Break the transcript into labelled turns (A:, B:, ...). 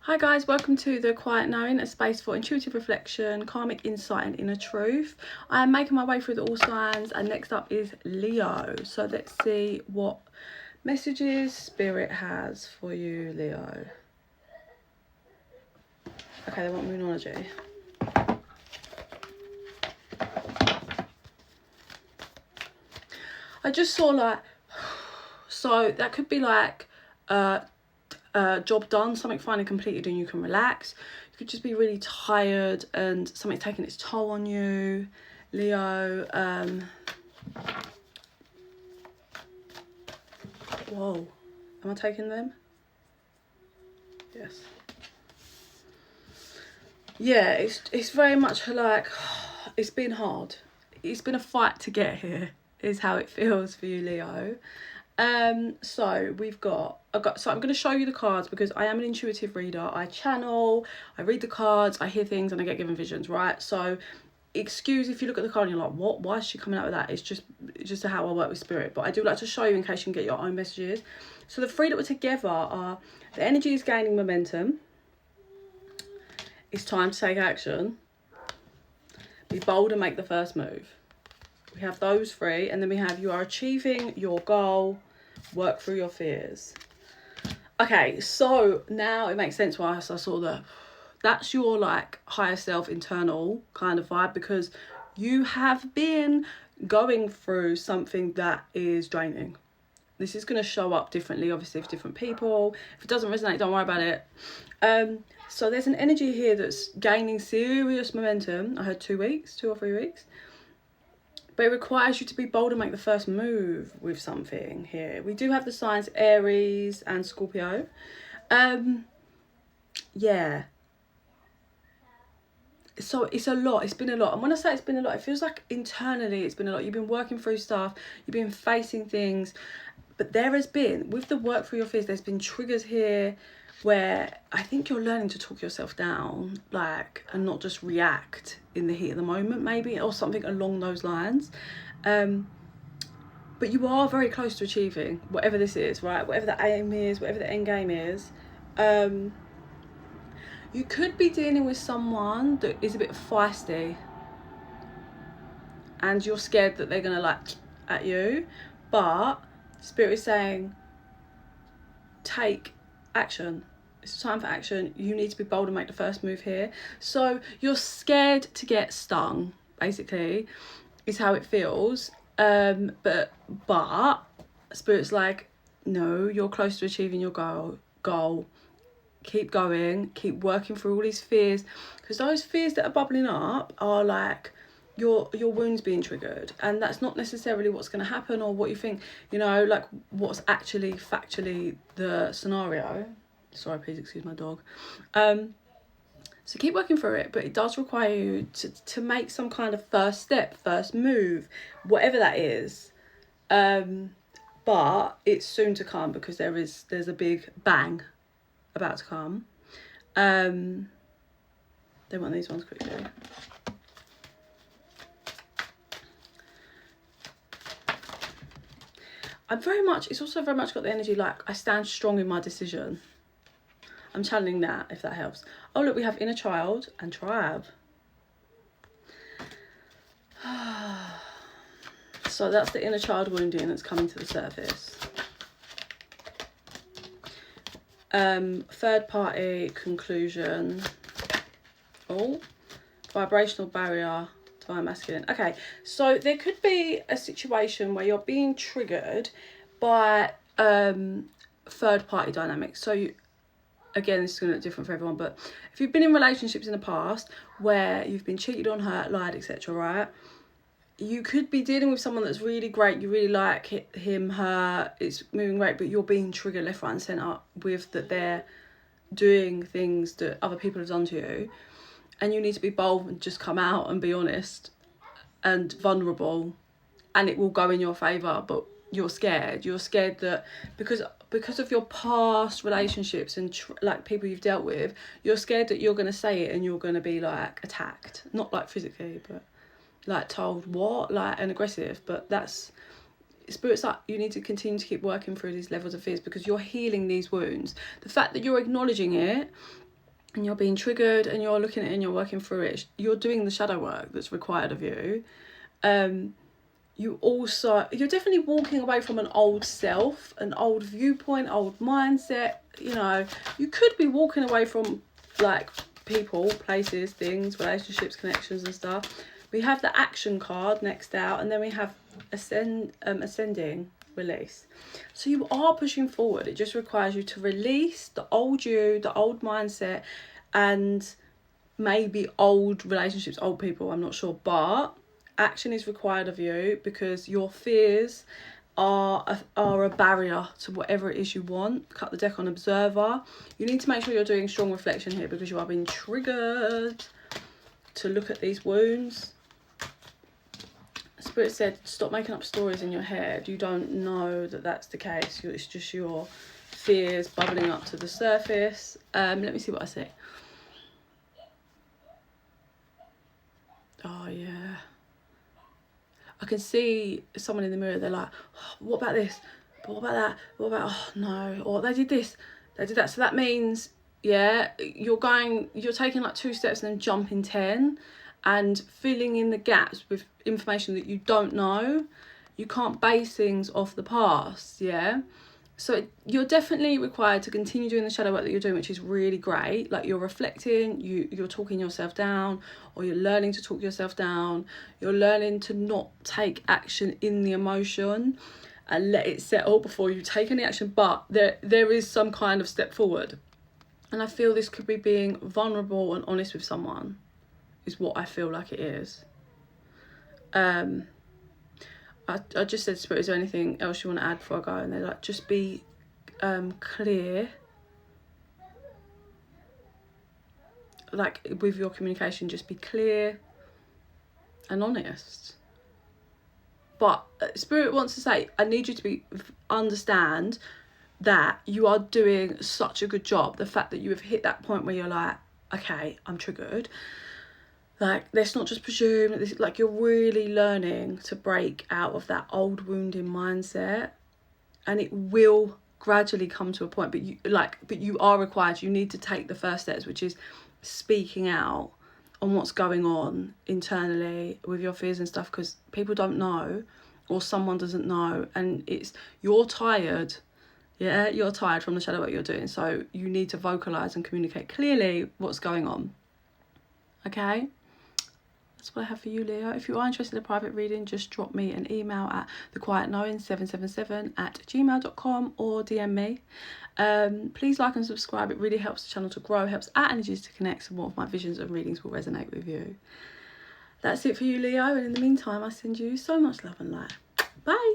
A: Hi guys, welcome to The Quiet Knowing, a space for intuitive reflection, karmic insight and inner truth. I am making my way through the all signs and next up is Leo. So let's see what messages Spirit has for you, Leo. Okay, they want moonology. I just saw so that could be job done, something finally completed and you can relax. You could just be really tired and something's taking its toll on you, Leo. Whoa, am I taking them? Yes. Yeah, it's very much like it's been hard. It's been a fight to get here, is how it feels for you, Leo. So I'm going to show you the cards because I am an intuitive reader. I channel, I read the cards, I hear things and I get given visions, right? So excuse if you look at the card and you're like, what? Why is she coming out with that? It's just how I work with spirit. But I do like to show you in case you can get your own messages. So the three that were together are the energy is gaining momentum. It's time to take action. Be bold and make the first move. We have those three, and then we have you are achieving your goal. Work through your fears. Okay, so now it makes sense why I saw that's your like higher self internal kind of vibe, because you have been going through something that is draining. This is going to show up differently, obviously, for different people. If it doesn't resonate, don't worry about it. So there's an energy here that's gaining serious momentum. I heard 2 weeks, 2 or 3 weeks. But it requires you to be bold and make the first move with something here. We do have the signs Aries and Scorpio. Yeah. So it's a lot. It's been a lot. And when I say it's been a lot, it feels like internally it's been a lot. You've been working through stuff. You've been facing things. But there has been, with the work through your fears, there's been triggers here where I think you're learning to talk yourself down, and not just react in the heat of the moment, maybe, or something along those lines. But you are very close to achieving whatever this is, right? Whatever the aim is, whatever the end game is. You could be dealing with someone that is a bit feisty and you're scared that they're gonna at you, but Spirit is saying take action. It's time for action. You need to be bold and make the first move here. So you're scared to get stung, basically, is how it feels. But Spirit's like, no, you're close to achieving your goal. Keep going, keep working through all these fears, because those fears that are bubbling up are like your wounds being triggered, and that's not necessarily what's going to happen or what you think, like what's actually factually the scenario. Sorry, please excuse my dog. So keep working through it, but it does require you to make some kind of first step, first move, whatever that is. But it's soon to come, because there's a big bang about to come. They want these ones quickly. It's also very much got the energy like I stand strong in my decision. I'm channeling that, if that helps. Oh look, we have inner child and tribe. So that's the inner child wounding that's coming to the surface. Third party conclusion. Oh, vibrational barrier, divine masculine. Okay, so there could be a situation where you're being triggered by third party dynamics. So again, this is going to look different for everyone, but if you've been in relationships in the past where you've been cheated on, hurt, lied, etc., right? You could be dealing with someone that's really great, you really like him, her, it's moving great, but you're being triggered left, right and centre with that they're doing things that other people have done to you, and you need to be bold and just come out and be honest and vulnerable, and it will go in your favour. But you're scared that because of your past relationships and people you've dealt with, you're scared that you're going to say it and you're going to be attacked, not physically, but told what, and aggressive. But that's Spirit's like, you need to continue to keep working through these levels of fears because you're healing these wounds. The fact that you're acknowledging it and you're being triggered and you're looking at it and you're working through it, you're doing the shadow work that's required of you. You're definitely walking away from an old self, an old viewpoint, old mindset. You know, you could be walking away from like people, places, things, relationships, connections and stuff. We have the action card next out, and then we have ascending, release. So you are pushing forward. It just requires you to release the old you, the old mindset, and maybe old relationships, old people, I'm not sure, but action is required of you because your fears are a barrier to whatever it is you want. Cut the deck on observer. You need to make sure you're doing strong reflection here because you are being triggered to look at these wounds. Spirit said, stop making up stories in your head. You don't know that that's the case. It's just your fears bubbling up to the surface. Let me see what I see. Oh, yeah. I can see someone in the mirror, they're like, oh, what about this? But what about that? What about, oh, no. Or they did this, they did that. So that means, yeah, you're taking like 2 steps and then jumping 10 and filling in the gaps with information that you don't know. You can't base things off the past, yeah? So you're definitely required to continue doing the shadow work that you're doing, which is really great. Like you're reflecting, you're talking yourself down, or you're learning to talk yourself down. You're learning to not take action in the emotion and let it settle before you take any action. But there is some kind of step forward. And I feel this could be being vulnerable and honest with someone is what I feel like it is. I just said, Spirit, is there anything else you want to add before I go? And they're like, just be clear. Like with your communication, just be clear and honest. But Spirit wants to say, I need you to understand that you are doing such a good job. The fact that you have hit that point where you're like, okay, I'm triggered. Like, let's not just presume that this, like, you're really learning to break out of that old wounding mindset, and it will gradually come to a point, but you are required, you need to take the first steps, which is speaking out on what's going on internally with your fears and stuff, because people don't know, or someone doesn't know, and you're tired. Yeah, you're tired from the shadow work you're doing, so you need to vocalize and communicate clearly what's going on. Okay? That's what I have for you, Leo. If you are interested in a private reading, just drop me an email at thequietknowing777@gmail.com or DM me. Please like and subscribe. It really helps the channel to grow, helps our energies to connect, so more of my visions and readings will resonate with you. That's it for you, Leo. And in the meantime, I send you so much love and light. Bye.